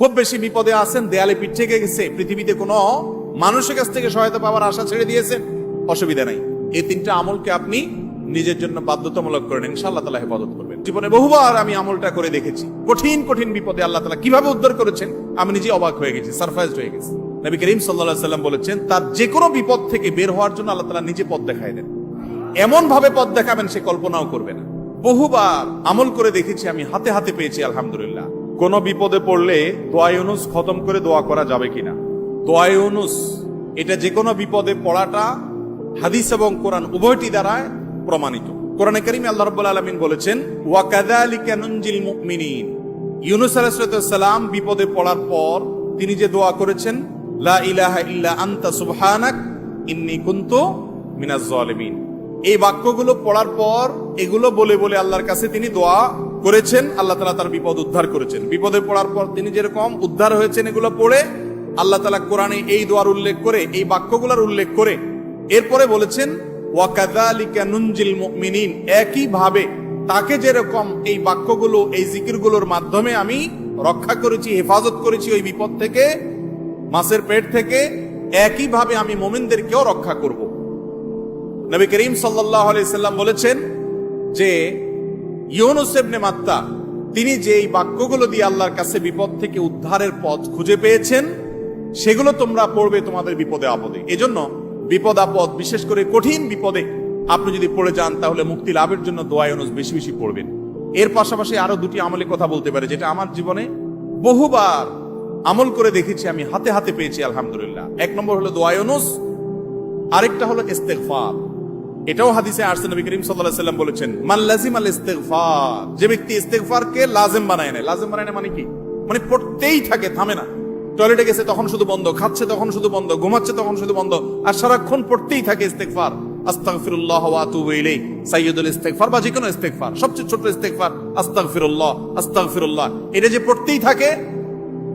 খুব বেশি বিপদে আছেন, দেয়ালে পিঠ থেকে গেছে, পৃথিবীতে কোনো মানুষের কাছ থেকে সহায়তা পাওয়ার আশা ছেড়ে দিয়েছেন, অসুবিধা নাই। এই তিনটা আমলকে আপনি নিজের জন্য বাধ্যতামূলক করেন, ইনশাআল্লাহ তাআলা হেফাজত করবেন। জীবনে বহুবার আমি আমলটা করে দেখেছি। কঠিন কঠিন বিপদে আল্লাহ তাআলা কিভাবে উদ্ধার করেছেন আমি নিজে অবাক হয়ে গেছি, সারপ্রাইজড হয়ে গেছি। নবী করিম সাল্লাল্লাহু আলাইহি ওয়াসাল্লাম বলেছেন, তার যে কোনো বিপদ থেকে বের হওয়ার জন্য আল্লাহ তাআলা নিজে পথ দেখায় দেন। এমন ভাবে পথ দেখাবেন সে কল্পনাও করবে না। বহুবার আমল করে দেখেছি আমি, হাতে হাতে পেয়েছি আলহামদুলিল্লাহ। কোন বিপদে পড়লে দোয়া ইউনুস খতম করে দোয়া করা যাবে কিনা? দোয়া ইউনুস এটা যে কোনো বিপদে পড়াটা হাদিস এবং কোরআন উভয়টি দ্বারা প্রমাণিত। কোরআনে কারীমে আল্লাহ রাব্বুল আলামিন বলেছেন, ওয়া কাযালিকা নুনজিল মুমিনিন। ইউনুস আলাইহিস সালাম বিপদে পড়ার পর তিনি যে দোয়া করেছেন, লা ইলাহা ইল্লা আনতা সুবহানাক ইন্নী কুনতু মিনাজ জালিমিন, এই বাক্যগুলো পড়ার পর এগুলো বলে বলে আল্লাহর কাছে তিনি দোয়া করেছেন, আল্লাহ তাআলা তার বিপদ উদ্ধার করেছেন। বিপদে পড়ার পর তিনি যেরকম উদ্ধার হয়েছেন এগুলো পড়ে আল্লাহ তাআলা কোরআনে এই দোয়ার উল্লেখ করে, এই বাক্যগুলোর উল্লেখ করে এরপরে বলেছেন, ওয়া কাযালিকা নুনজিল মুমিনিন, একই ভাবে তাকে যেরকম এই বাক্যগুলো এই জিকিরগুলোর মাধ্যমে আমি রক্ষা করেছি, হেফাজত করেছি ওই বিপদ থেকে, মাছের পেট থেকে, একই ভাবে আমি মুমিনদেরকেও রক্ষা করব। নবী করিম সাল্লাল্লাহু আলাইহি সাল্লাম বলেছেন যে ইউনুস ইবনে মাত্তা তিনি যে এই বাক্যগুলো দিয়ে আল্লাহর কাছে বিপদ থেকে উদ্ধারের পথ খুঁজে পেয়েছেন, সেগুলো তোমরা পড়বে তোমাদের বিপদে আপদে। এজন্য বিপদ আপদ, বিশেষ করে কঠিন বিপদে আপনি যদি পড়ে যান তাহলে মুক্তি লাভের জন্য দোয়া ইউনুস বেশি বেশি পড়বেন। এর পাশাপাশি আরো দুটি আমলের কথা বলতে পারে, যেটা আমার জীবনে বহুবার আমল করে দেখেছি আমি, হাতে হাতে পেয়েছি আলহামদুলিল্লাহ। এক নম্বর হলো দোয়া ইউনুস, আরেকটা হলো ইস্তেগফার। এটাও হাদিসে আসছে, নবী করিম সাল্লাল্লাহু আলাইহি ওয়াসাল্লাম বলেছেন, মান লাজিমাল ইস্তেগফার, যে ব্যক্তি ইস্তেগফারকে লাজিম বানায় নেয়। লাজিম বানায় নেয় মানে কি? মানে পড়তেই থাকে, থামে না। টয়লেটে গেছে তখন শুধু বন্ধ, খাচ্ছে তখন শুধু বন্ধ, ঘুমাচ্ছে তখন শুধু বন্ধ, আর সারাক্ষণ পড়তেই থাকে ইস্তেগফার। আস্তাগফিরুল্লাহ ওয়া আতুবু ইলাইহি, সাইয়্যিদুল ইস্তেগফার বা যে কোনো ইস্তেগফার, সবচেয়ে ছোট ইস্তেগফার আস্তাগফিরুল্লাহ আস্তাগফিরুল্লাহ, এটা যে পড়তেই থাকে,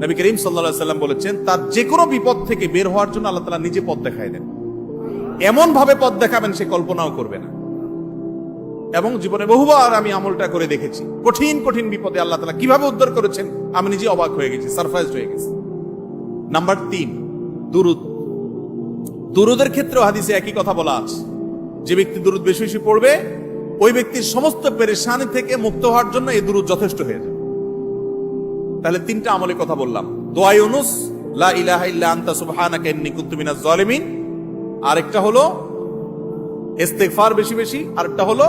নবী করিম সাল্লাল্লাহু আলাইহি ওয়াসাল্লাম বলেছেন, তার যে কোনো বিপদ থেকে বের হওয়ার জন্য আল্লাহ তাআলা নিজে পথ দেখায় দেন। এমন ভাবে পথ দেখাবেন সে কল্পনাও করবে না। এবং জীবনে বহুবার আমি আমলটা করে দেখেছি। কঠিন কঠিন বিপদে আল্লাহ তাআলা কিভাবে উদ্ধার করেছেন আমি নিজে অবাক হয়ে গেছি, সারপ্রাইজড হয়ে গেছি। নাম্বার 3, দুরুদ। দুরুদের ক্ষেত্রেও হাদিসে একই কথা বলা আছে, যে ব্যক্তি দুরুদ বেশি বেশি পড়বে ওই ব্যক্তির সমস্ত পেরেশানি থেকে মুক্ত হওয়ার জন্য এই দুরুদ যথেষ্ট হয়ে যায়। তাহলে 3টা আমলের কথা বললাম, দোয়া ইউনুস, লা ইলাহা ইল্লা আনতা সুবহানাকা ইন্নী কুনতু মিনাজ জালিমিন, আরেকটা হলো ইস্তেগফার বেশি বেশি, আরেকটা হলো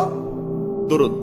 দুরুদ।